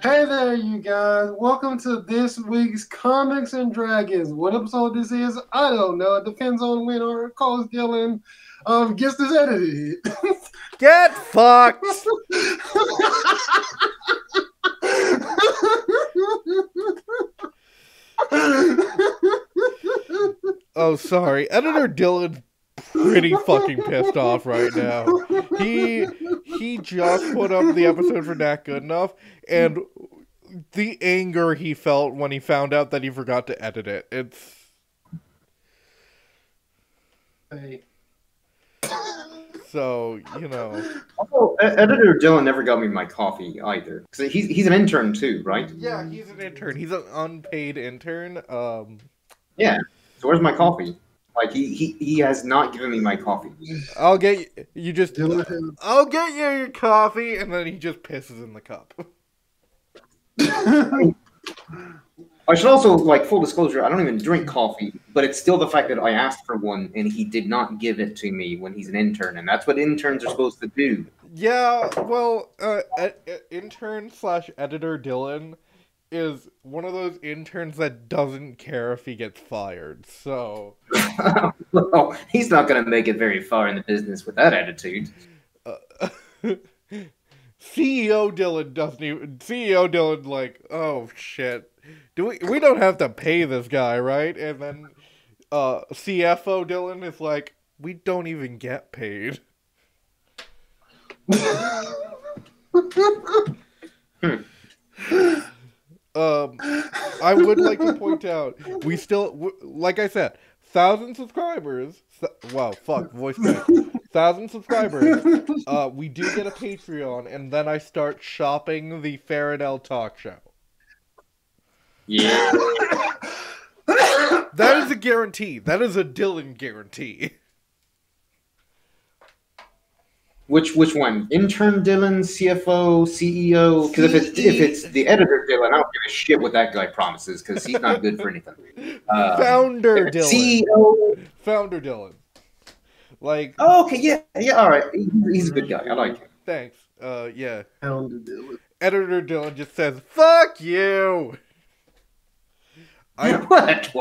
Hey there, you guys. Welcome to this week's Comics and Dragons. What episode this is, I don't know. It depends on when our co-host Dylan gets this edited. Get fucked! Oh, sorry. Editor Dylan's pretty fucking pissed off right now. He just put up the episode for Not Good Enough, and the anger he felt when he found out that he forgot to edit it. It's... Hey. So, you know. Also, Editor Dylan never got me my coffee either. Because he's an intern too, right? Yeah, he's an intern. He's an unpaid intern. Yeah. So where's my coffee? Like he has not given me my coffee. I'll get you just. I'll get you your coffee, and then he just pisses in the cup. I should also, like, full disclosure, I don't even drink coffee, but it's still the fact that I asked for one and he did not give it to me when he's an intern, and that's what interns are supposed to do. Yeah, well, intern/editor Dylan is one of those interns that doesn't care if he gets fired, so... Well, he's not going to make it very far in the business with that attitude. CEO Dylan doesn't even... CEO Dylan, like, oh, shit. We don't have to pay this guy, right? And then CFO Dylan is like, we don't even get paid. I would like to point out, we still, like I said, 1,000 subscribers. Wow, fuck, voice crack. 1,000 subscribers. We do get a Patreon, and then I start shopping the Faradell talk show. Yeah. That is a guarantee. That is a Dylan guarantee. Which one? Intern Dylan, CFO, CEO? Because if it's the editor Dylan, I don't give a shit what that guy promises because he's not good for anything. Founder Dylan. CEO. Founder Dylan. Like. Oh, okay, yeah, all right. He's a good guy. I like him. Thanks. Yeah. Founder Dylan. Editor Dylan just says, "Fuck you." What?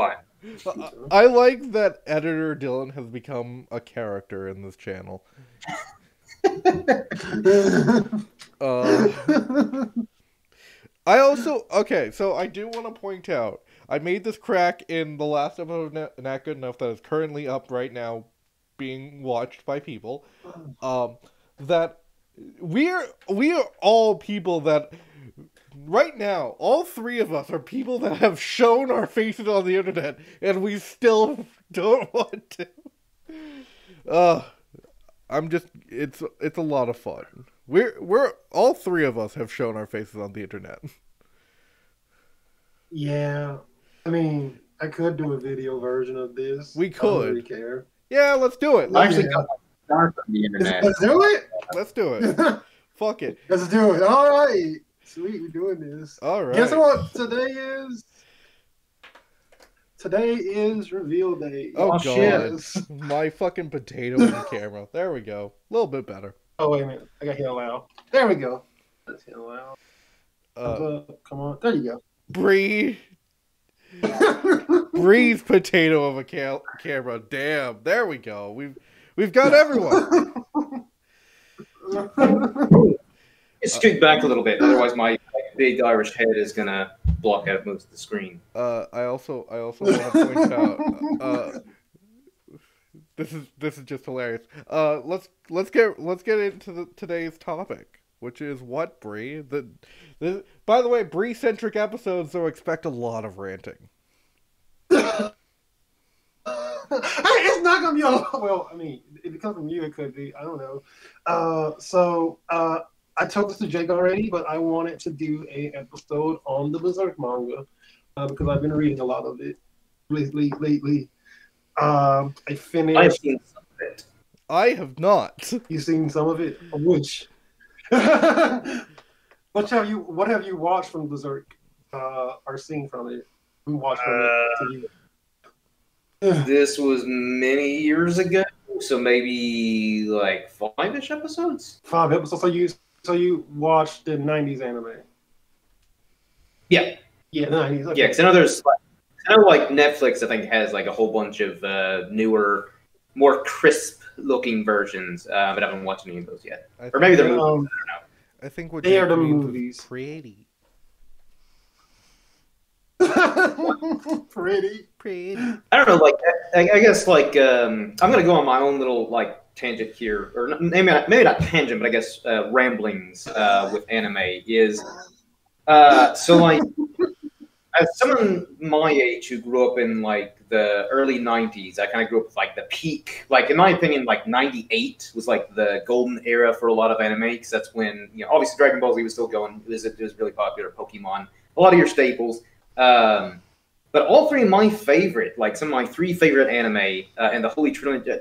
I like that Editor Dylan has become a character in this channel. I also, okay, so I do want to point out, I made this crack in the last episode of Not Good Enough that is currently up right now, being watched by people, that we are all people that, right now, all three of us are people that have shown our faces on the internet, and we still don't want to. It's a lot of fun. We're all three of us have shown our faces on the internet. Yeah, I mean, I could do a video version of this. We I could. don't really care. Yeah, let's do it. I actually got start on the internet. Let's do it. Let's do it. Fuck it. Let's do it. All right. Sweet, we're doing this. All right. Guess what today is? Today is reveal day. Oh, God. Shit. My fucking potato in the camera. There we go. A little bit better. Oh, wait a minute. I got hit loud. There we go. Let's hit loud. Come on. There you go. Bree's potato of a camera. Damn. There we go. We've got everyone. Scoot back a little bit, otherwise my big Irish head is gonna block out most of the screen. I also want to point out. This is just hilarious. Let's get into today's topic, which is what, Bree? By the way, Bree-centric episodes, so expect a lot of ranting. It's not gonna be all. Well, I mean, if it comes from you, it could be. I don't know. I told this to Jake already, but I wanted to do an episode on the Berserk manga because I've been reading a lot of it lately. I I've finished. seen some of it. I have not. You seen some of it? Which? What have you watched from Berserk? Or seen from it? We watched from it to you. This was many years ago, so maybe like 5-ish episodes. 5 episodes. So you watched the '90s anime? Yeah, Yeah, '90s. Okay. yeah. Because I know there's, I know like Netflix, I think has like a whole bunch of newer, more crisp-looking versions, but I haven't watched any of those yet. Or maybe they're movies. I don't know. I think what They you are the mean was movies. pretty. Pretty. I don't know, like I guess like I'm gonna go on my own little like tangent here, or maybe not tangent, but I guess ramblings with anime is so like as someone my age who grew up in like the early '90s, I kind of grew up with like the peak, like in my opinion, like '98 was like the golden era for a lot of anime because that's when obviously Dragon Ball Z was still going, it was really popular, Pokemon, a lot of your staples. But all three of my favorite, like some of my three favorite anime, and the Holy Trilogy, I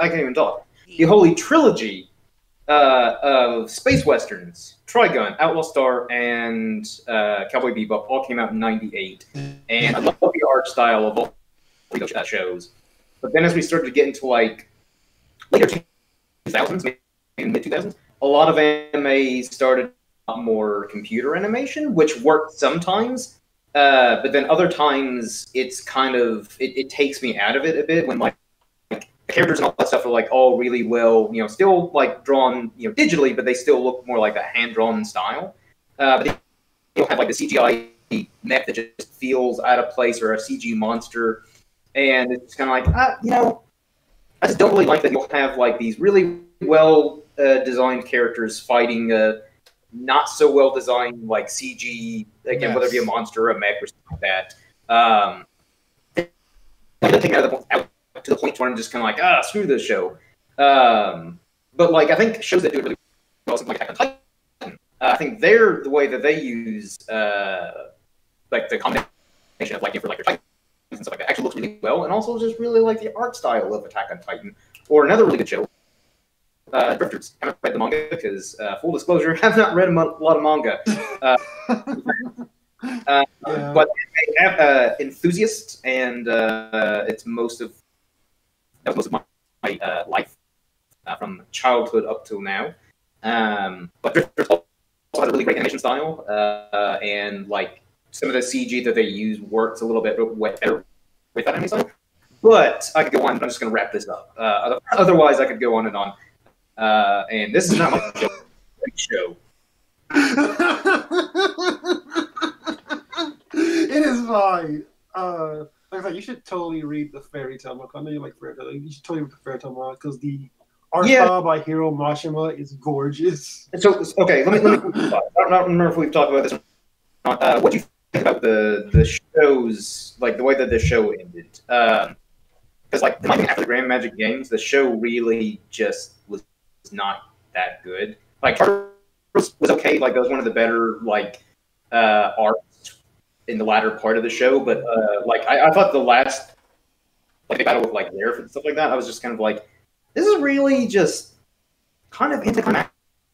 can't even talk. The Holy Trilogy of space westerns, Trigun, Outlaw Star, and Cowboy Bebop all came out in '98, and I love the art style of all three of those shows. But then as we started to get into like later 2000s, maybe mid 2000s, a lot of anime started more computer animation, which worked sometimes. But then other times it's kind of it takes me out of it a bit when like the characters and all that stuff are like all really well, still like drawn, digitally, but they still look more like a hand-drawn style. But they don't have like the CGI mech that just feels out of place, or a CG monster, and it's kind of like I just don't really like that you'll have like these really well designed characters fighting not so well designed like CG, again, whether it be a monster or a mech or something like that. I think out to the point where I'm just kind of like, screw this show. But like I think shows that do it really well, something like Attack on Titan, I think they're the way that they use like the combination of like for like their Titans and stuff like that actually looks really well, and also just really like the art style of Attack on Titan. Or another really good show, Drifters. I haven't read the manga because, full disclosure, I have not read a lot of manga. But I have Enthusiast, and it's most of my life from childhood up till now. But Drifters also has a really great animation style, and like some of the CG that they use works a little bit better with that animation style. But I could go on, but I'm just going to wrap this up. Otherwise, I could go on and on. And this is not my show. It is fine. Like I said, you should totally read the fairy tale manga. I know you like fairy tale. You should totally read the fairy tale manga because the art style by Hiro Mashima is gorgeous. So okay, let me. I don't remember if we've talked about this or not. What do you think about the shows, like the way that the show ended? Because like after the Grand Magic Games, the show really just was not that good. Like was okay, like that was one of the better like arcs in the latter part of the show, but like I thought the last like battle with like Nerf and stuff like that, I was just kind of like, this is really just kind of anticlimactic.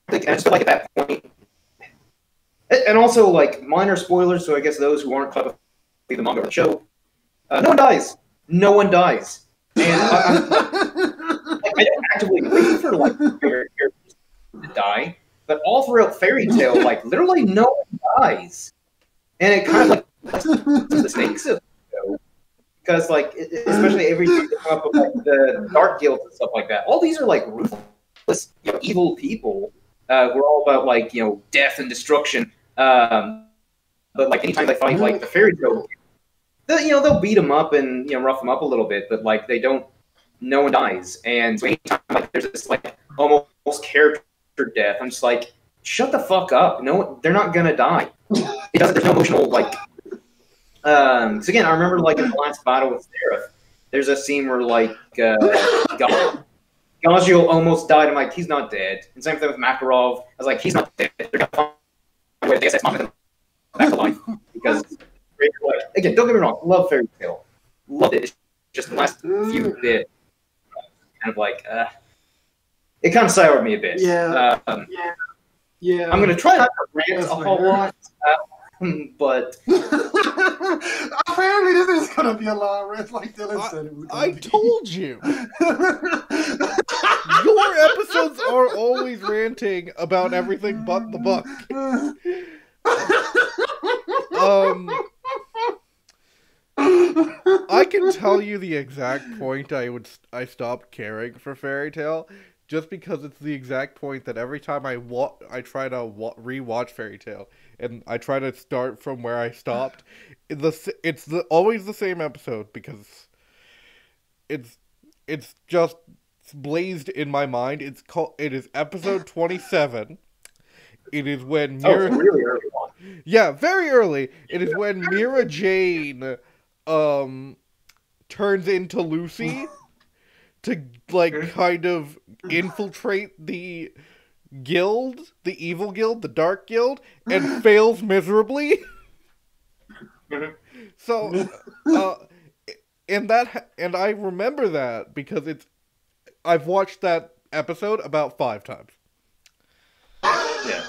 And I just feel like at that point, and also like minor spoilers, so I guess those who aren't caught up with the manga or the show, no one dies. No one dies. And I don't actively wait for like characters to die, but all throughout Fairy Tail, like literally no one dies, and it kind of like the stakes of the show, because like especially every time they come up with like the Dark Guilds and stuff like that, all these are like ruthless, evil people who are all about like death and destruction. But like anytime they fight like the Fairy Tail, they'll beat them up and rough them up a little bit, but like they don't. No one dies, and so anytime like there's this like almost character death, I'm just like, shut the fuck up. No, they're not gonna die. There's no emotional like. So again, I remember like in the last battle with Seraph, there's a scene where like Gagio almost died. I'm like, he's not dead. And same thing with Makarov. I was like, he's not dead. They're gonna find a way to get him back to life because again, don't get me wrong, love Fairy Tail, loved it. just the last few bits, kind of like, it kind of soured me a bit. Yeah. I'm going to try not to rant a whole lot, but... Apparently this is going to be a long rant, like Dylan said it was I told you! Your episodes are always ranting about everything but the book. I can tell you the exact point I stopped caring for Fairy Tail, just because it's the exact point that every time I try to rewatch Fairy Tail, and I try to start from where I stopped, it's always the same episode, because it's just blazed in my mind. It is episode 27. It is when Mira... Oh, really early on. Yeah, very early. It is when Mira Jane turns into Lucy to kind of infiltrate the guild, the evil guild, the dark guild, and fails miserably. So and I remember that because I've watched that episode about 5 times. Yeah.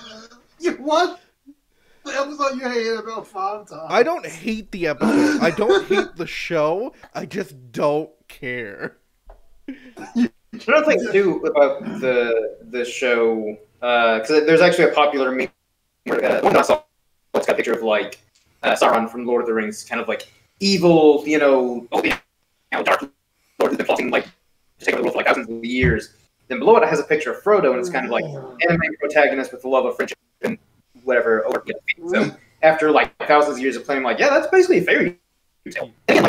What? The episode you hated about 5 times. I don't hate the episode. I don't hate the show. I just don't care. Another thing too about the show, because there's actually a popular meme where one I saw, it's got a picture of Sauron from Lord of the Rings, kind of like evil, dark Lord has been plotting to take over the world for thousands of years. Then below it has a picture of Frodo, and it's kind of like anime protagonist with the love of friendship and whatever. So after thousands of years of playing, that's basically a fairy tale. And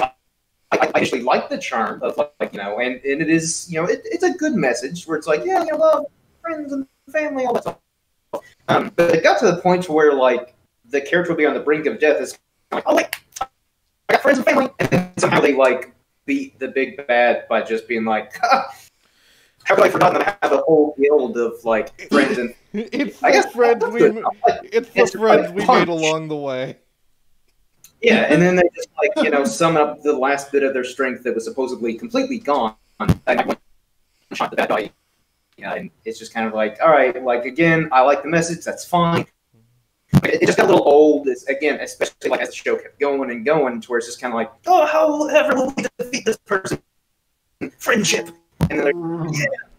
I actually like the charm of and it is it's a good message where it's love, friends and family, all that stuff. But it got to the point where the character will be on the brink of death. Is I got friends and family, and somehow they beat the big bad by just being how could I forgotten that I have a whole guild of friends and it's the friends we made along the way. Yeah, and then they just sum up the last bit of their strength that was supposedly completely gone. And shot the bad guy. Yeah, and it's just kind of all right, again, I like the message, that's fine. It just got a little old, again, especially as the show kept going and going, to where it's just kind of oh, however will we defeat this person? Friendship. And then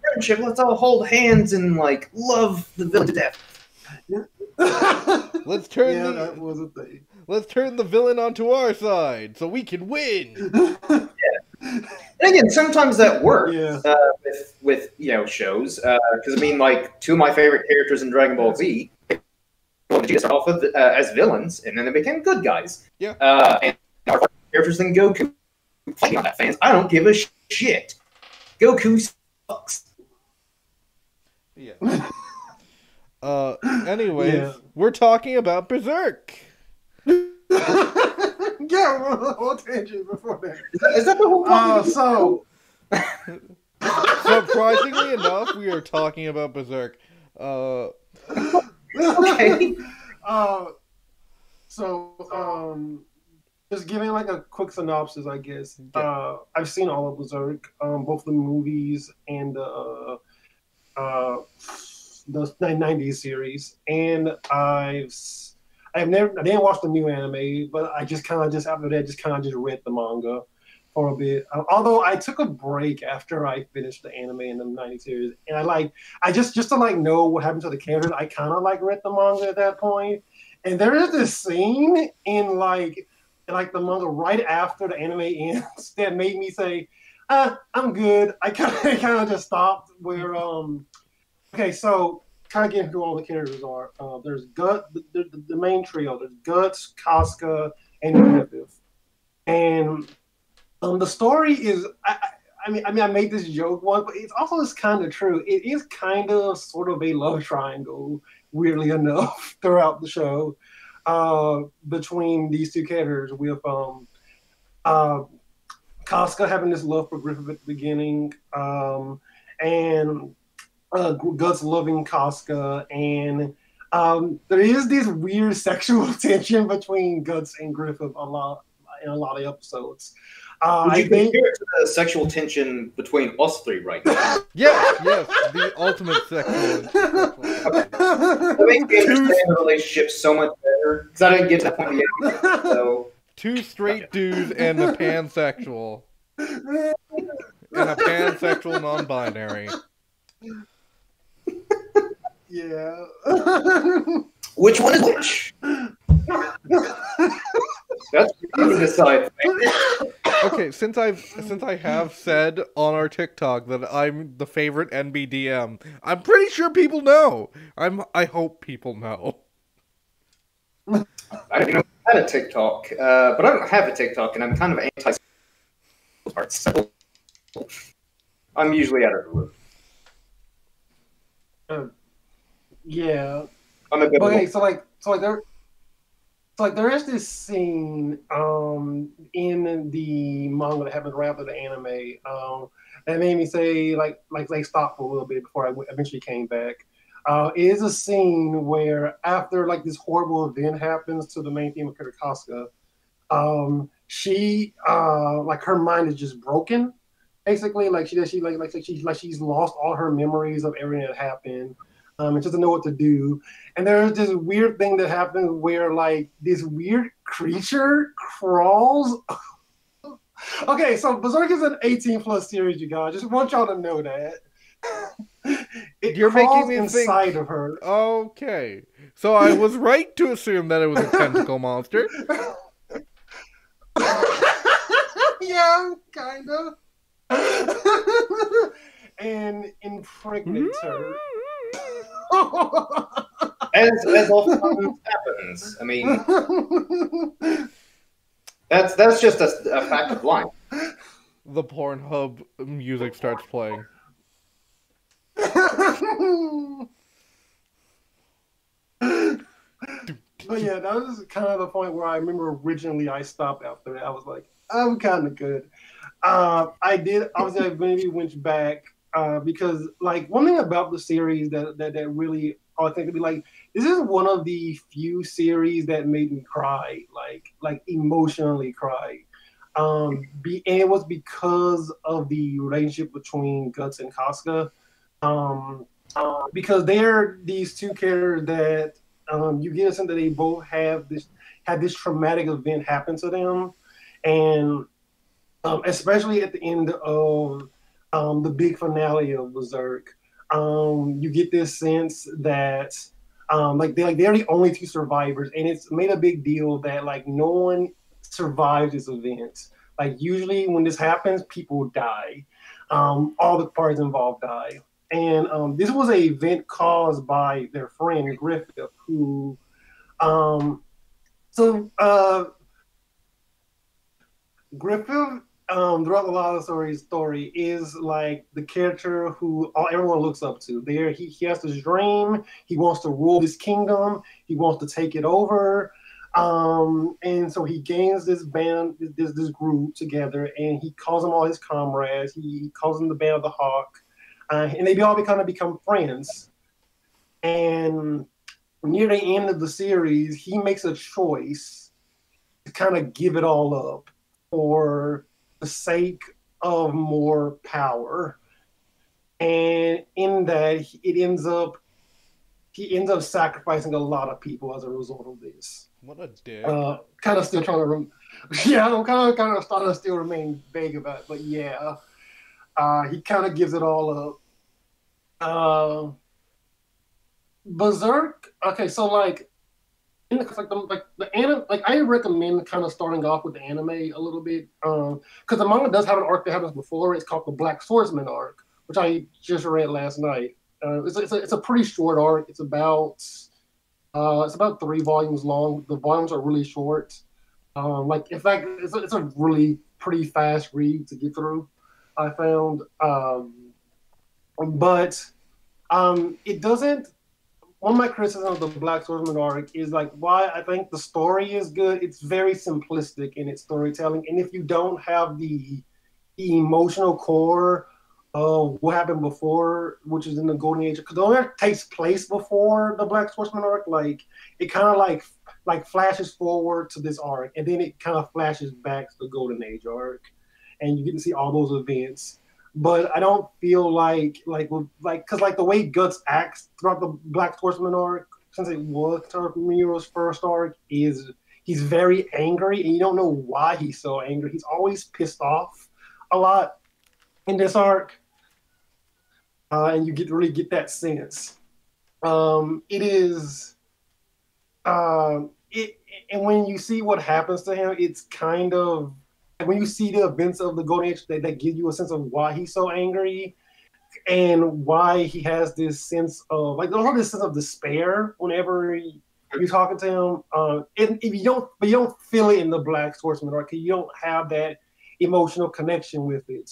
friendship, let's all hold hands and love the villain to death. Let's turn that was a thing. Let's turn the villain onto our side so we can win. Yeah. And again, sometimes that works with shows. Because two of my favorite characters in Dragon Ball Z, Vegeta started off with, as villains, and then they became good guys. Yeah. And our characters in Goku, fighting on that, fans. I don't give a shit. Goku sucks. Yeah. Anyways, we're talking about Berserk. Yeah, we're on a whole tangent before that. Is that the whole surprisingly enough, we are talking about Berserk. Okay. Just giving a quick synopsis, I guess. I've seen all of Berserk, both the movies and the 90s series, and I didn't watch the new anime, but I just after that just read the manga for a bit. Although I took a break after I finished the anime in the 90s series, and I just to know what happened to the characters, I kind of read the manga at that point. And there is this scene in the manga right after the anime ends that made me say, I'm good. I kind of just stopped where okay, so kind of getting who all the characters are. There's the main trio. There's Guts, Casca, and Griffith. And the story is, I made this joke once, but it's also kind of true. It is kind of sort of a love triangle, weirdly enough, throughout the show, between these two characters, with Casca having this love for Griffith at the beginning, and Guts loving Casca, and there is this weird sexual tension between Guts and Griffith in a lot of episodes. Would I you think compare it to the sexual tension between us three right now? Yes, yes, the ultimate sexual tension. That makes me understand the relationship so much better because I didn't get to that point yet. So Two straight dudes and a pansexual. And a pansexual non-binary. yeah. which one is which? That's what you can decide. Okay, since I have said on our TikTok that I'm the favorite NBDM, I'm pretty sure people know. I hope people know. I didn't know I had a TikTok, but I don't have a TikTok, and I'm kind of anti parts. So I'm usually out of the loop. Yeah. I'm a bit of Okay, a- so there is this scene in the manga that happened right after the anime that made me say like stop for a little bit before I eventually came back. It is a scene where after like this horrible event happens to the main theme of Kirikasuka, she like her mind is just broken. Basically, like she's lost all her memories of everything that happened. And she doesn't know what to do. And there's this weird thing that happens where like this weird creature crawls. Okay, so Berserk is an 18 plus series, you guys. Just want y'all to know that. You're making crawls me inside think. of her. Okay, so I was right to assume that it was a tentacle monster. Yeah, kind of. And impregnates her. as often happens. I mean, that's just a fact of life. The Pornhub music starts playing. But yeah, that was kind of the point where I remember originally I stopped after that. I was like, I'm kind of good. I did, obviously, I maybe went back because, like, one thing about the series that really, I think to be like, this is one of the few series that made me cry, like emotionally cry. And it was because of the relationship between Guts and Casca. Because they're these two characters that you get a sense that they both had this traumatic event happen to them, and especially at the end of the big finale of Berserk, you get this sense that they're the only two survivors, and it's made a big deal that like no one survives this event. Like usually when this happens, people die. All the parties involved die. And this was an event caused by their friend Griffith, who so Griffith throughout a lot of the story is like the character who everyone looks up to. There, he has this dream. He wants to rule this kingdom. He wants to take it over. And so he gains this band, this group together, and he calls them all his comrades. He calls them the Band of the Hawk, and they all become friends. And near the end of the series, he makes a choice to kind of give it all up for the sake of more power. And in that, he ends up sacrificing a lot of people as a result of this. What a dick. Kind of still trying to, yeah, I'm kind of starting to still remain vague about it, but yeah, he kind of gives it all up. Berserk. Okay, so like, the anime, like I recommend kind of starting off with the anime a little bit, because the manga does have an arc that happens before. It's called the Black Swordsman arc, which I just read last night. It's a pretty short arc. It's about 3 volumes long. The volumes are really short. Like in fact, it's a really pretty fast read to get through. I found, but it doesn't. One of my criticisms of the Black Swordsman arc is like why I think the story is good. It's very simplistic in its storytelling, and if you don't have the emotional core of what happened before, which is in the Golden Age, because the arc takes place before the Black Swordsman arc, like it kind of like flashes forward to this arc, and then it kind of flashes back to the Golden Age arc. and you get to see all those events. But I don't feel because like the way Guts acts throughout the Black Horseman arc, since it was Miro's first arc, is he's very angry, and you don't know why he's so angry. He's always pissed off a lot in this arc, and you really get that sense. It is, it, and when you see what happens to him, it's kind of when you see the events of the Golden Age that give you a sense of why he's so angry and why he has this sense of this sense of despair whenever you're talking to him. If you don't feel it in the Black Swordsman arc, you don't have that emotional connection with it.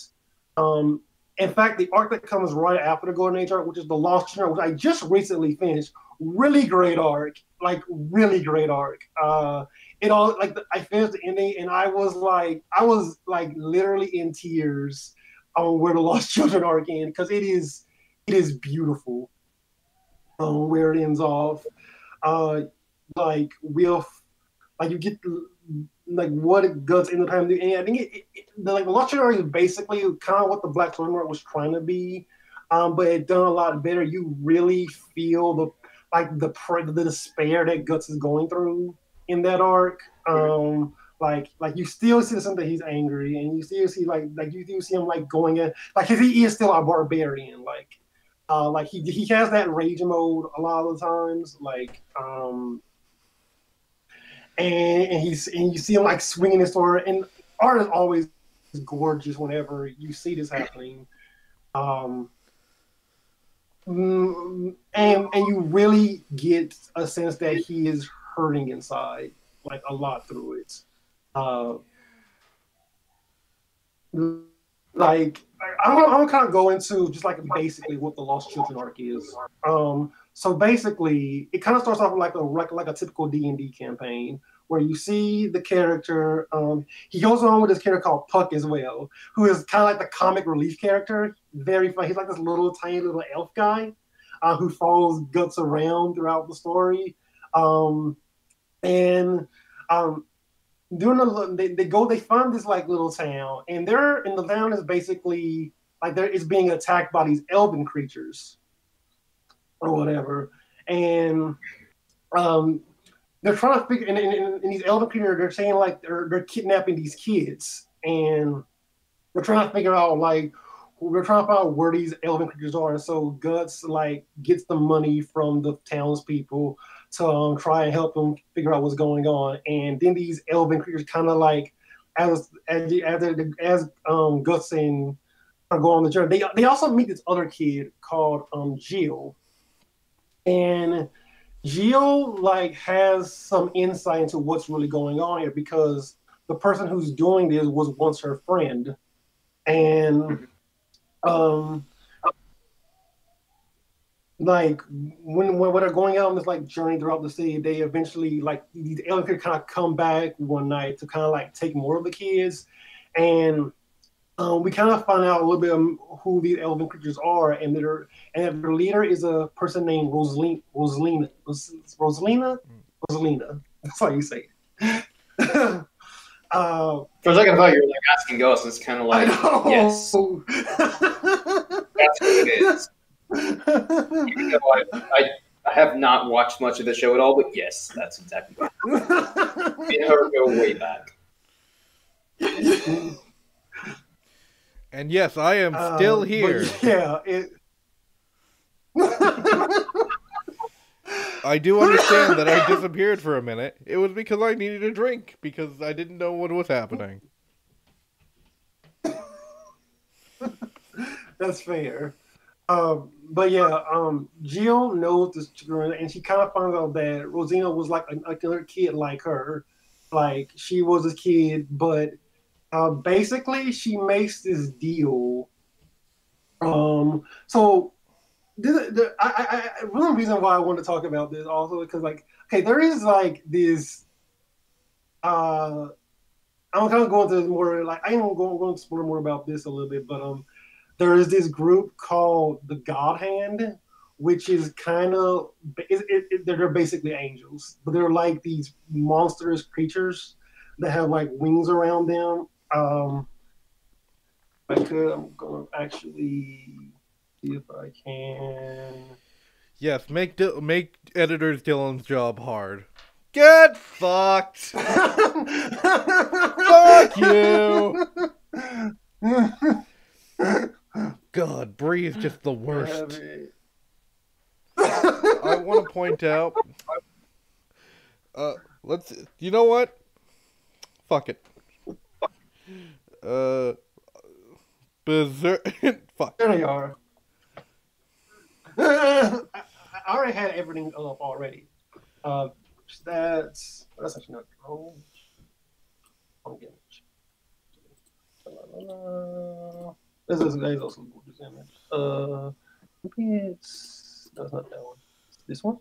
In fact, the arc that comes right after the Golden Age arc, which is the Lost Children, which I just recently finished, really great arc, really great arc. I finished the ending and I was literally in tears on where the Lost Children arc ends, because it is beautiful where it ends off. You get what Guts ended up having to do. And I think the Lost Children arc is basically kind of what the Black Swan arc was trying to be, but it done a lot better. You really feel the despair that Guts is going through in that arc. You still see something he's angry, and you still see you do see him going in because he is still a barbarian. He has that rage mode a lot of the times, and you see him swinging his sword, and art is always gorgeous whenever you see this happening. And you really get a sense that he is hurting inside, a lot through it. I'm gonna kind of go into just basically what the Lost Children arc is. So basically, it kind of starts off like a typical D&D campaign where you see the character. He goes on with this character called Puck as well, who is kind of like the comic relief character. Very funny. He's like this tiny little elf guy who follows Guts around throughout the story. They find this little town, and the town is basically it's being attacked by these elven creatures or whatever, and they're trying to figure. And these elven creatures, they're saying they're kidnapping these kids, and they're trying to figure out we're trying to find out where these elven creatures are. And so Guts gets the money from the townspeople to try and help them figure out what's going on. And then these elven creatures kind of as Guts and go on the journey. They also meet this other kid called Jill, and Jill has some insight into what's really going on here, because the person who's doing this was once her friend, and when they're going out on this journey throughout the city, they eventually these alien kids kind of come back one night to kind of take more of the kids, and we kind of find out a little bit of who these elven creatures are, and their leader is a person named Rosalina. That's how you say it. For a second, I thought you were asking Ghost. It's kind of yes, that's what it is. Even though I have not watched much of the show at all, but yes, that's exactly what it is. Me and her go way back. And yes, I am still here. I do understand that I disappeared for a minute. It was because I needed a drink, because I didn't know what was happening. That's fair. Jill knows this girl, and she kind of finds out that Rosina was another kid like her. She was a kid, but basically she makes this deal. One reason why I want to talk about this also because there is this. I'm kind of going to more I am going to explore more about this a little bit, but there is this group called the God Hand, which is kind of they're basically angels, but they're these monstrous creatures that have wings around them. I could. I'm gonna actually see if I can. Yes, make editors Dylan's job hard. Get fucked. Fuck you. God, Bree is just the worst. I want to point out. Let's. You know what? Fuck it. Berserk. Fuck. There they are. I already had everything up already. That's actually not wrong. I'm getting. This is also this image. Maybe it's that's not that one. This one.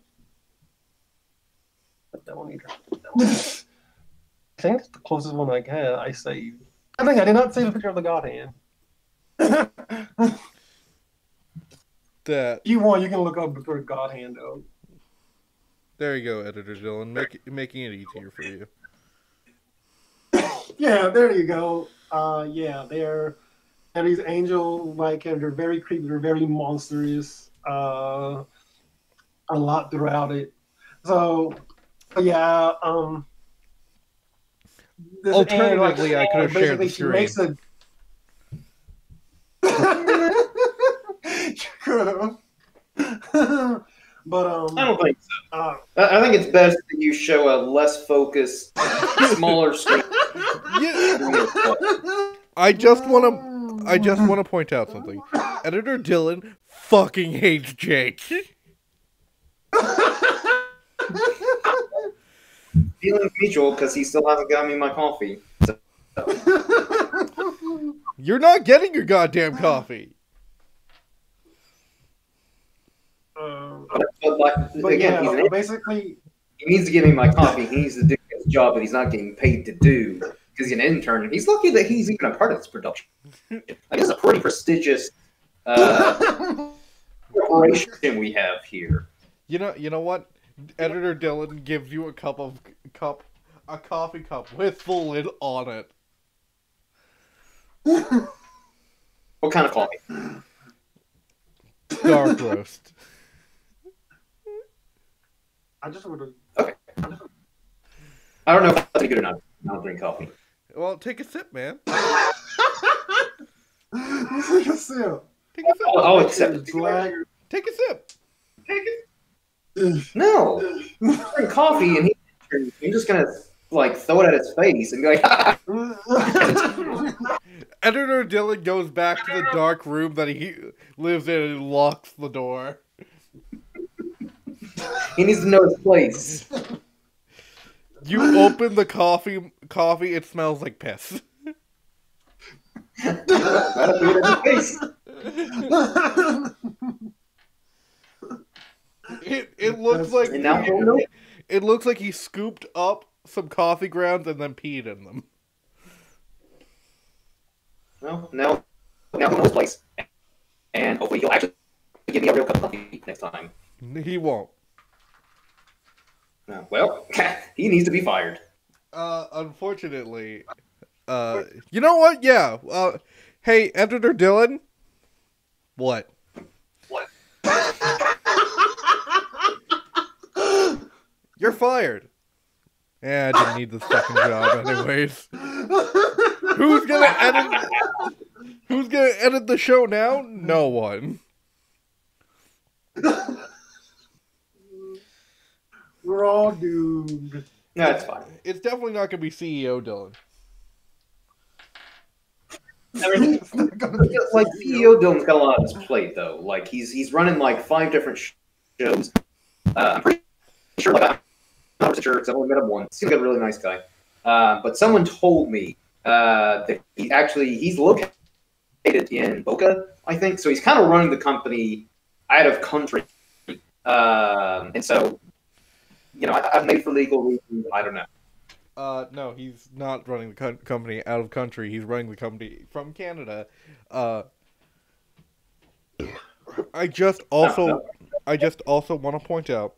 Not that one either. I think it's the closest one I had. I saved. I think I did not save a picture of the God hand. That. If you want, you can look up the God hand though. There you go, editor Dylan, making it easier for you. Yeah, there you go. Yeah, they're these angel-like, and they're very creepy. They're very monstrous. A lot throughout it. So, yeah. Alternatively, I could have shared the screen. You could have. But I don't think so. I think it's best that you show a less focused, smaller screen. Yeah. I just want to point out something. Editor Dylan fucking hates Jake. Feeling mutual because he still hasn't got me my coffee. So. You're not getting your goddamn coffee. But again, yeah, basically, he needs to give me my coffee. He needs to do his job that he's not getting paid to do because he's an intern. And he's lucky that he's even a part of this production. Like, it's a pretty prestigious corporation we have here. You know what? Editor Dylan gives you a coffee cup with full lid on it. What kind of coffee? Dark roast. I just would have. Okay. I don't know if that's good or not. I don't drink coffee. Well, take a sip, man. Take a sip. Take a sip. I'll accept it. Take a sip. Take it. No. I drink coffee and I'm just gonna like throw it at his face and be like, Editor Dylan goes back to the dark room that he lives in and locks the door. He needs to know his place. You open the coffee, it smells like piss. It looks like it looks like he scooped up some coffee grounds and then peed in them. Well, now his place, and hopefully he'll actually give me a real cup of coffee next time. He won't. Well, he needs to be fired. Unfortunately, you know what? Yeah. Hey, Editor Dylan. What? You're fired. Yeah, I didn't need this fucking job anyways. Who's gonna edit the show now? No one. We're all doomed. No, it's fine. It's definitely not gonna be CEO Dylan. I mean, like CEO Dylan's got a lot on his plate though. Like he's running like 5 different shows. I'm pretty sure, like, I'm not sure because I've only met him once. He's a really nice guy. But someone told me that he's located in Boca, I think. So he's kind of running the company out of country. And so, you know, I've made for legal reasons. I don't know. No, he's not running the company out of country. He's running the company from Canada. I just also want to point out.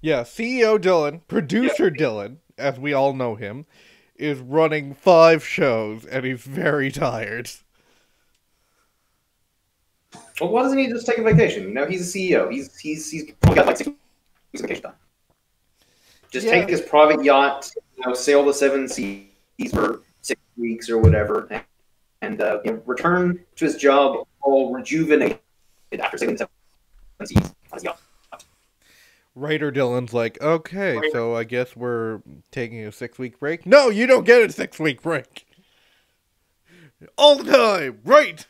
Yeah, CEO Dylan, producer Dylan, as we all know him, is running 5 shows, and he's very tired. Well, why doesn't he just take a vacation? You know, he's a CEO. He's probably got like 6 weeks of vacation time. Just take his private yacht, you know, sail the 7 seas for 6 weeks or whatever, and you know, return to his job all rejuvenated after sailing the 7 seas on his yacht. Writer Dylan's like, okay, so I guess we're taking a 6-week break. No, you don't get a 6-week break. All the time, right?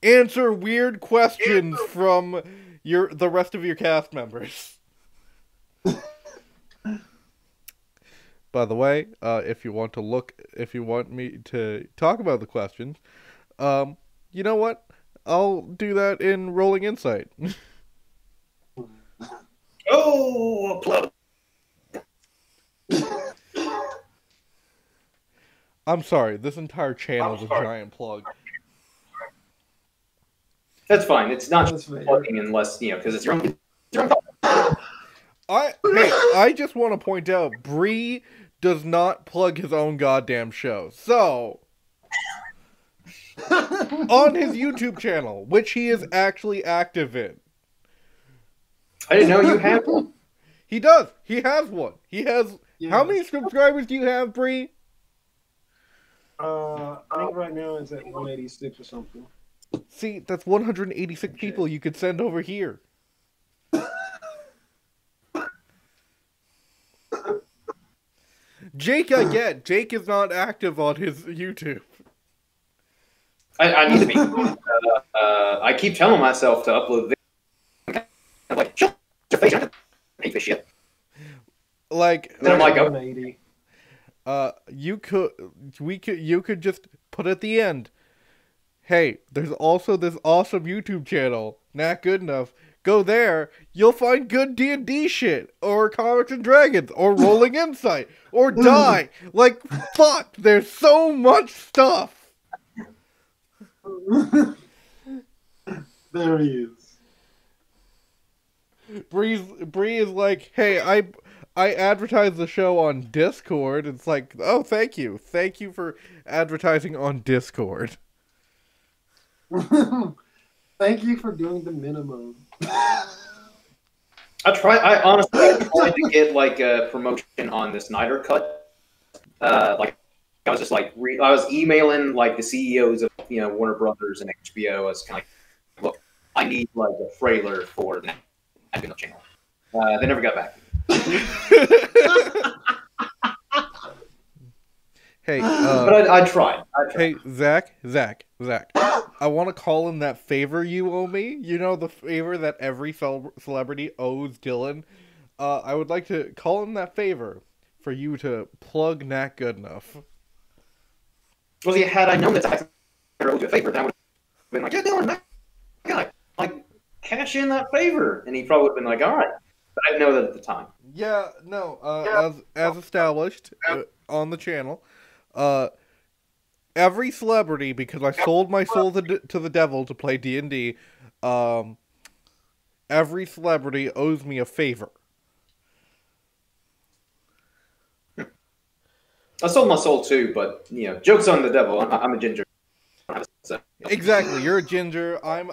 Answer weird questions from the rest of your cast members. By the way, if you want me to talk about the questions, you know what? I'll do that in Rolling Insight. Oh, plug. I'm sorry, this entire channel is a giant plug. That's fine. It's not plugging unless, you know, because it's your own I just want to point out, Bree does not plug his own goddamn show. So, on his YouTube channel, which he is actually active in. I didn't know you had one. He does. He has one. He has... Yeah. How many subscribers do you have, Bree? I think right now it's at 186 or something. See, that's 186 people you could send over here. Jake, I get. Jake is not active on his YouTube. I need to be. I keep telling myself to upload videos. I'm like, shut your face. I hate this shit. Like, and then I'm like, you could just put at the end, hey, there's also this awesome YouTube channel, Not Good Enough. Go there, you'll find good D&D shit, or Comics and Dragons, or Rolling Insight, or Die. Like, fuck, there's so much stuff. There he is. Bree is like, hey, I advertise the show on Discord. It's like, oh, thank you for advertising on Discord. Thank you for doing the minimum. I honestly tried to get like a promotion on the Snyder Cut. Like I was just like I was emailing like the CEOs of, you know, Warner Brothers and HBO. I was kind of like, look, I need like a trailer for the National channel. They never got back. Hey, but I tried. Hey, Zach, I want to call in that favor you owe me. You know, the favor that every celebrity owes Dylan. I would like to call in that favor for you to plug Not Good Enough. Well, see, had I known that Zach owed you a favor, that would have been like, yeah, Dylan, like cash in that favor, and he probably would have been like, all right. But I didn't know that at the time. Yeah, no. As established on the channel, every celebrity, because I sold my soul to the devil to play D&D, every celebrity owes me a favor. I sold my soul too, but, you know, joke's on the devil. I'm a ginger. Exactly, you're a ginger. I'm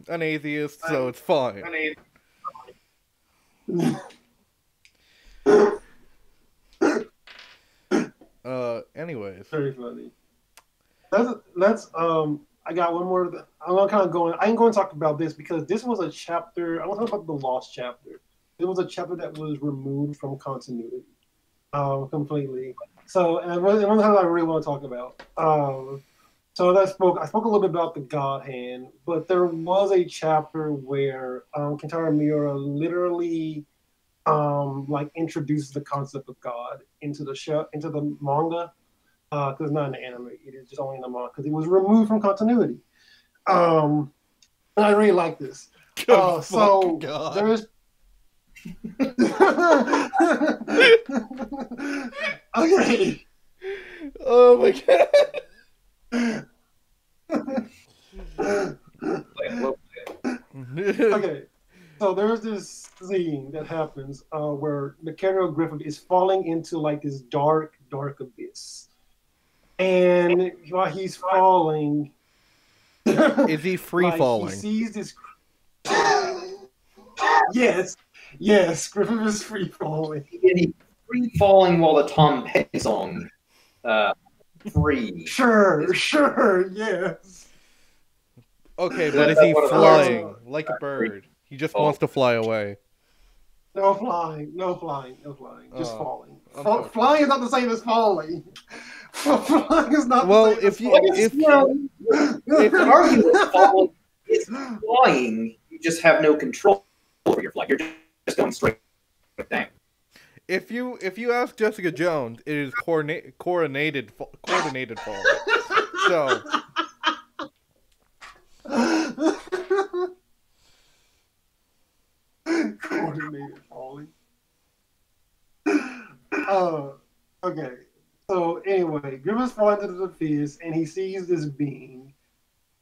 an atheist, so it's fine. Anyways. Very funny. Let's I got one more. I'm gonna kind of go in. I ain't going to talk about this because this was a chapter. I want to talk about the lost chapter. It was a chapter that was removed from continuity, completely. So, and one thing I really want to talk about. So I spoke a little bit about the God Hand, but there was a chapter where Kentaro Miura literally like introduces the concept of God into the show, into the manga, because it's not an anime, it is just only in the manga because it was removed from continuity. And I really like this. So there's okay. Oh my god. Okay, so there's this scene that happens where the character of Griffith is falling into like this dark abyss, and while he's falling, Is he free like he falling? sees this. Yes, yes, Griffith is free falling. And he's free falling while the Tom Petty song, "Free." Sure, yes. Okay, but is he That's what flying like a bird? He just wants to fly away. No flying. Just Oh, falling. unfortunate. Flying is not the same as falling. Flying is not Well, the same if as you falling. if If the argument is falling is flying, you just have no control over your flight. You're just going straight down. if you ask Jessica Jones, it is coordinated fall. So Coordinated falling. Okay. So anyway, Griffith's falling into the abyss, and he sees this being,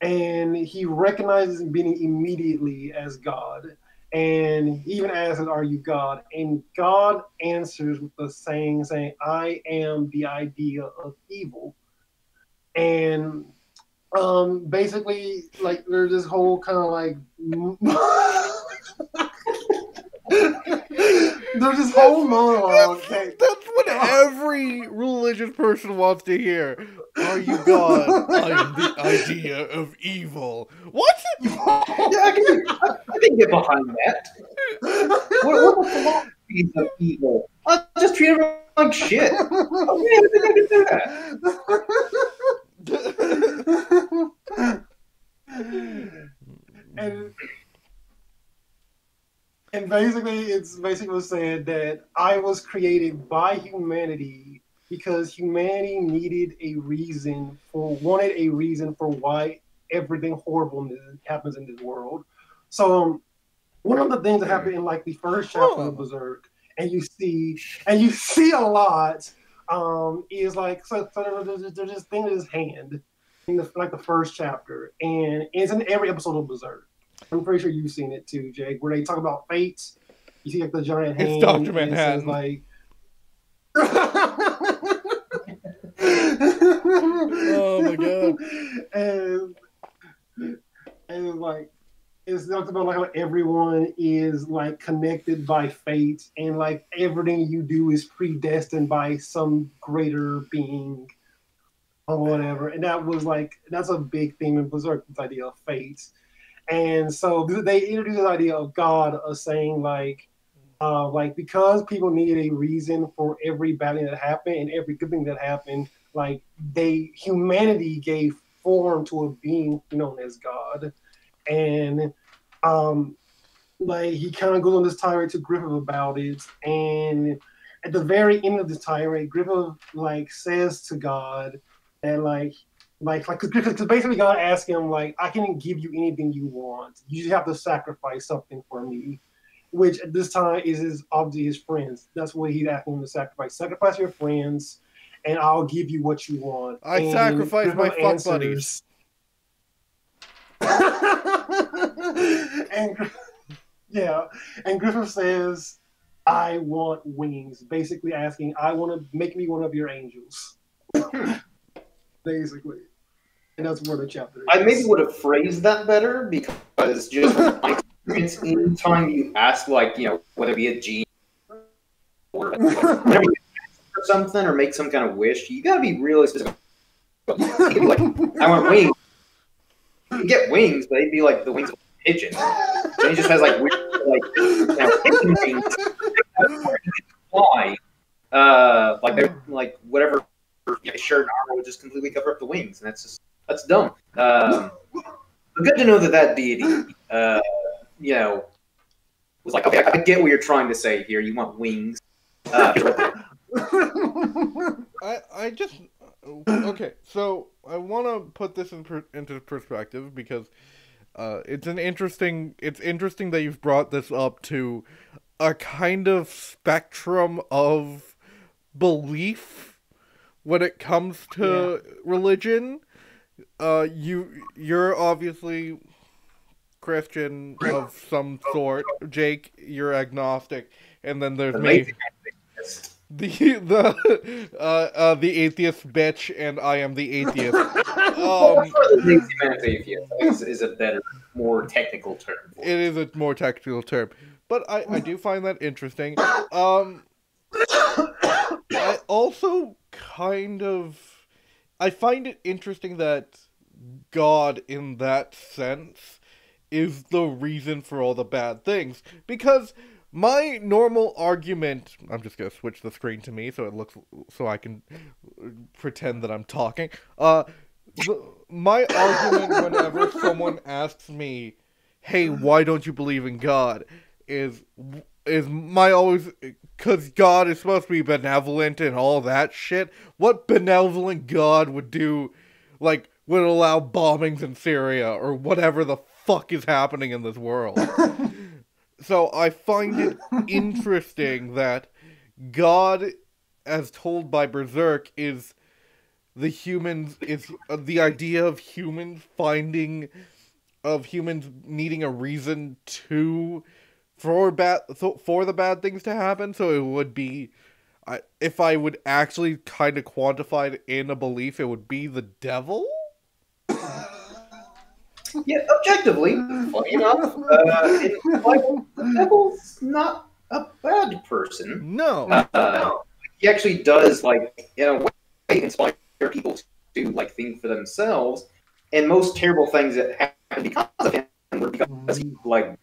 and he recognizes the being immediately as God. And he even asks, "Are you God?" And God answers with the saying, "I am the idea of evil." And basically, like there's this whole kind of like there's this whole monologue. that's what every religious person wants to hear. Are you God? I am the idea of evil. What? Yeah, I can get behind that. What the philosophies of evil? I'll just treat everyone like shit. Okay, I think I can do that. and basically, it's basically said that I was created by humanity because humanity wanted a reason for why everything horrible happens in this world. So one of the things that happened in like the first chapter of Berserk, and you see a lot, is like so there's this thing in his hand in the first chapter, and it's in every episode of Berserk. I'm pretty sure you've seen it too, Jake, where they talk about fates. You see like the giant hand. It's Dr. and it says, Manhattan. like Oh my god. And like it's talked about like how everyone is like connected by fate, and like everything you do is predestined by some greater being or whatever. And that's a big theme in Berserk, this idea of fate. And so they introduced this idea of God, of saying like because people needed a reason for every bad thing that happened and every good thing that happened, like humanity gave form to a being known as God. And like he kind of goes on this tirade to Griffith about it, and at the very end of the tirade, Griffith like says to God that because basically God asked him like, I can give you anything you want, you just have to sacrifice something for me, which at this time is obviously his friends. That's what he's asking him to sacrifice your friends, and I'll give you what you want. I and sacrifice my Griffith fuck buddies. and Griffith says, I want wings, basically asking, I want to make me one of your angels. Basically. And that's where the chapter is. I maybe would have phrased that better, because just from my experience, anytime you ask, like, whether it be a genie or whenever you ask for something or make some kind of wish, you gotta be really specific. Like, I want wings. You can get wings, but they'd be like the wings of a pigeon. So he just has like weird, pigeon wings where he can fly. Like they're like whatever shirt and armor would just completely cover up the wings, and that's dumb. But good to know that deity, was like, okay, I get what you're trying to say here. You want wings. I just okay. So I want to put this into perspective because it's interesting that you've brought this up to a kind of spectrum of belief when it comes to religion. You're obviously Christian of some sort. Jake, you're agnostic, and then there's me, Amazing. the atheist bitch, and I am the atheist. The lazy man's atheist is a better, more technical term. It is a more technical term, but I do find that interesting. I also I find it interesting that God, in that sense, is the reason for all the bad things. Because my normal argument, I'm just gonna switch the screen to me so I can pretend that I'm talking. My argument whenever someone asks me, "Hey, why don't you believe in God?" is my always, because God is supposed to be benevolent and all that shit. What benevolent God would do, like, would allow bombings in Syria or whatever the fuck is happening in this world? So I find it interesting that God, as told by Berserk, is the idea of humans needing a reason for the bad things to happen. So it would be, if I would actually kind of quantify it in a belief, it would be the devil. Yeah, objectively, funny enough, the devil's not a bad person. No. He actually does, like, in a way, inspire people to, like, think for themselves. And most terrible things that happen because of him were because he, like,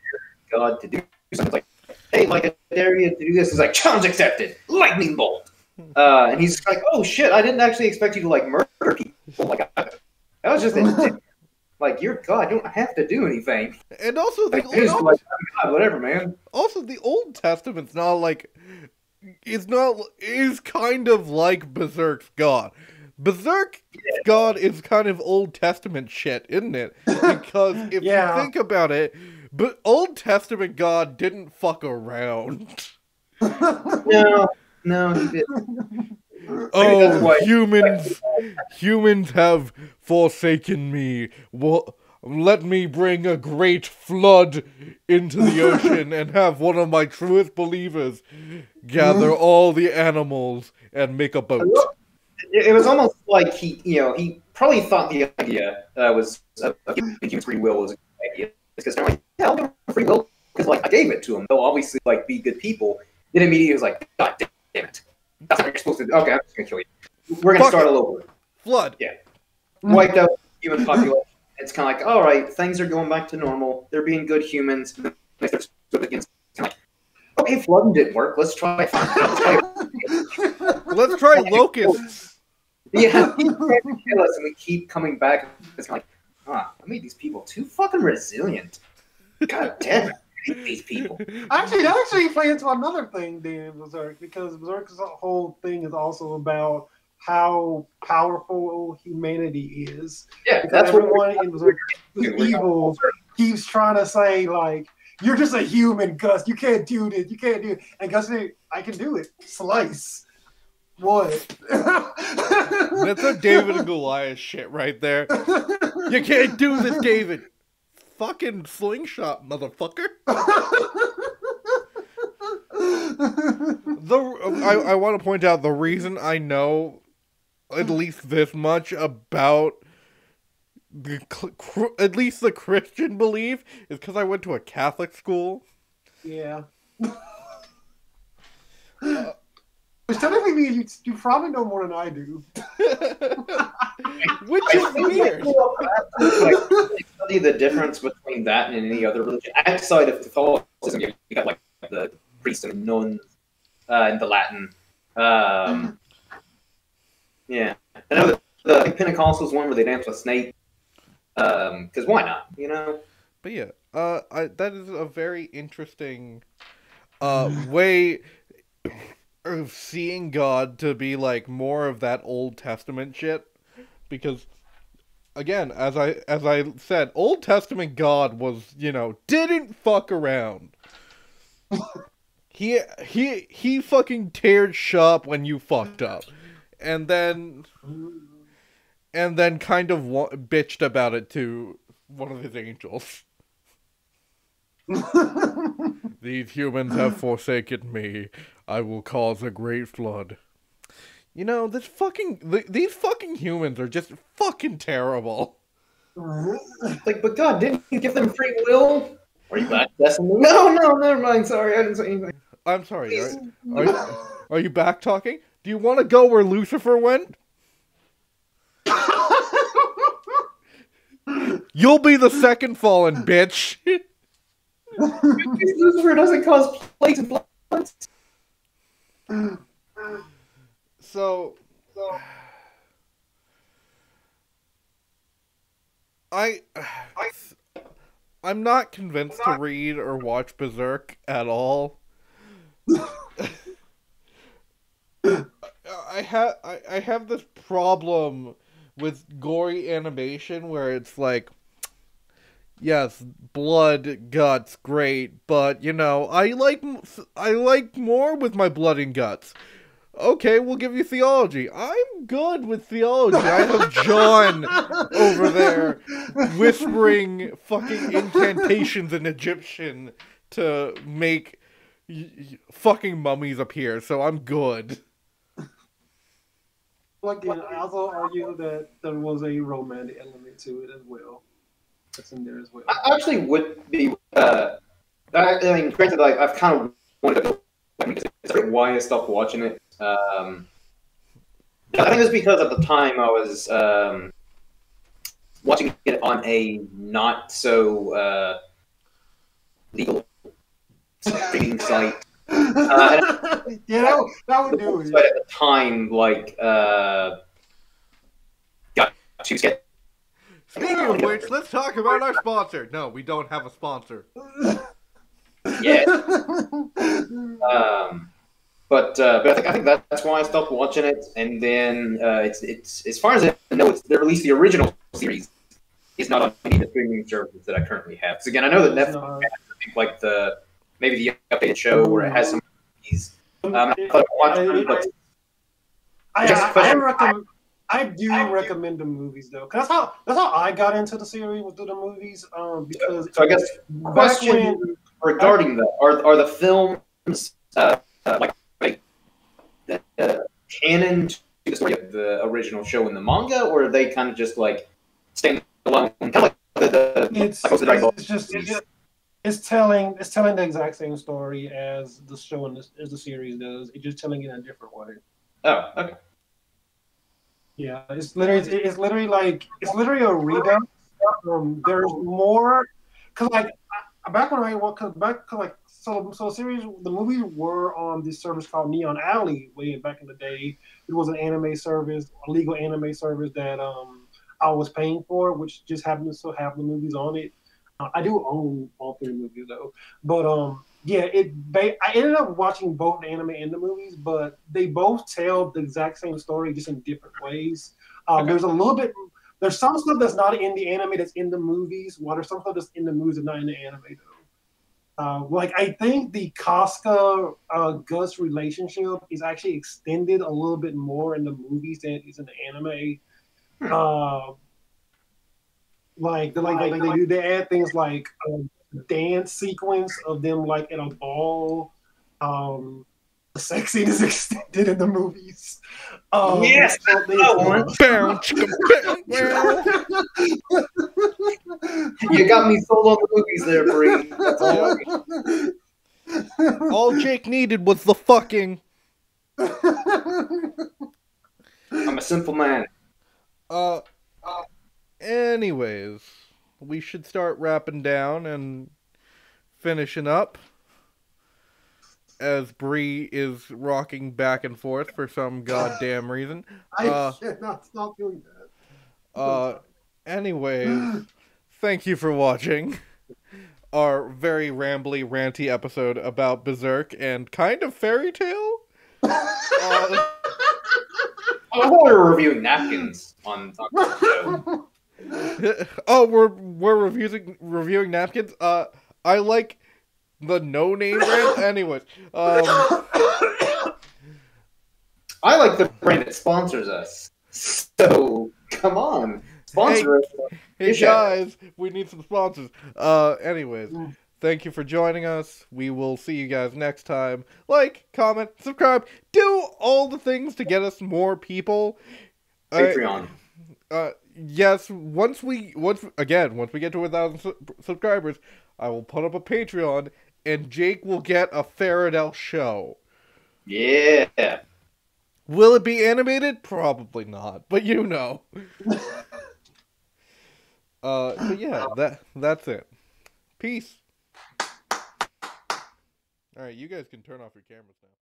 God to do something. Like, hey, like, I dare you to do this. It's like, challenge accepted, lightning bolt. And he's like, oh shit, I didn't actually expect you to, like, murder people. Like, that was just a like, you're God, you don't have to do anything. And also, like, God, whatever, man. Also, the Old Testament's not like, is kind of like Berserk's God. Berserk's God is kind of Old Testament shit, isn't it? Because if you think about it, but Old Testament God didn't fuck around. No, he didn't. Oh, humans have forsaken me. Let me bring a great flood into the ocean and have one of my truest believers gather all the animals and make a boat. It was almost like he probably thought the idea was human free will was a good idea. Because they're like, yeah, I'll give him free will because, like, I gave it to him. They'll obviously, like, be good people. Then immediately was like, God damn it. That's what you're supposed to do. Okay, I'm just going to kill you. We're going to start all over. Flood. Yeah. Wiped out human population. It's kind of like, all right, things are going back to normal. They're being good humans. It's kind of like, okay, flooding didn't work. Let's try locusts. Yeah, he tried to kill us, and we keep coming back. It's kind of like, I made these people too fucking resilient. God damn it. These people. Actually, that actually plays into another thing, Dan, Berserk, because Berserk's whole thing is also about how powerful humanity is. Yeah, because that's everyone in Berserk is evil keeps trying to say, like, you're just a human, Gus. You can't do this. You can't do it. And Gus said, I can do it. Slice. What? That's a David and Goliath shit right there. You can't do this, David. Fucking slingshot, motherfucker. I want to point out the reason I know at least this much about at least the Christian belief is because I went to a Catholic school. Yeah. Which technically means you probably know more than I do. Which is weird. Like, study the difference between that and any other religion. Outside of Catholicism, you got, like, the priests and nuns and the Latin. Yeah. I know the Pentecostals one where they dance with snake. Because why not, you know? But yeah, that is a very interesting way of seeing God to be, like, more of that Old Testament shit, because again, as I said, Old Testament God was, didn't fuck around. He fucking teared shop when you fucked up, and then kind of bitched about it to one of his angels. These humans have forsaken me. I will cause a great flood. You know, these fucking humans are just fucking terrible. Like, but God, didn't you give them free will? Are you back? No, never mind. Sorry, I didn't say anything. I'm sorry. Are you back talking? Do you want to go where Lucifer went? You'll be the second fallen, bitch. Lucifer doesn't cause plagues and floods. So I'm not convinced to read or watch Berserk at all. I have this problem with gory animation where it's like, yes, blood, guts, great, but you know, I like more with my blood and guts. Okay, we'll give you theology. I'm good with theology. I have John over there whispering fucking incantations in Egyptian to make fucking mummies appear, so I'm good. Again, I also argue that there was a romantic element to it as well. That's in there as well. I actually would be. I mean, granted, like I've kind of wanted to go why I stopped watching it. I think it was because at the time I was watching it on a not so legal streaming site. Yeah, that would do it. But at the time, like, got to get. Speaking of which, let's talk about our sponsor. No, we don't have a sponsor. Yeah. But I think that's why I stopped watching it. And then it's as far as I know, they released the original series. It's not on any of the streaming services that I currently have. Because again, I know that Netflix has, I think, like maybe the updated show where it has some of these. I do recommend the movies though, because that's how I got into the series, was through the movies. Because so I guess question regarding that, are the films like canon to the story of the original show in the manga, or are they kind of just like stand alone, kind of like it's telling the exact same story as the show and as the series does. It's just telling it in a different way. Oh, okay. Yeah, it's literally a rebound. There's more, cause like back when I so series, the movies were on this service called Neon Alley way back in the day. It was an anime service, a legal anime service that I was paying for, which just happened to still have the movies on it. I do own all three movies though, but yeah, I ended up watching both the anime and the movies, but they both tell the exact same story, just in different ways. Okay. There's some stuff that's not in the anime that's in the movies, while there's some stuff that's in the movies that's not in the anime though. Like I think the Casca Gus relationship is actually extended a little bit more in the movies than it is in the anime. They add things like dance sequence of them like at a ball. The sex scene is extended in the movies. Yes, you got me sold on the movies there, Bree. All Jake needed was the fucking. I'm a simple man. Anyways, we should start wrapping down and finishing up, as Bree is rocking back and forth for some goddamn reason. I cannot stop doing that. Anyways, thank you for watching our very rambly, ranty episode about Berserk and kind of fairy tale. I thought we were reviewing napkins on the show. Oh, we're reviewing napkins. I like the No Name brand. Anyways, I like the brand that sponsors us. So come on, sponsor us. Hey guys, we need some sponsors. Anyways, Thank you for joining us. We will see you guys next time. Like, comment, subscribe, do all the things to get us more people. Patreon. Yes, once we get to 1,000 subscribers, I will put up a Patreon, and Jake will get a Faraday show. Yeah. Will it be animated? Probably not, but you know. But yeah, that's it. Peace. All right, you guys can turn off your cameras now.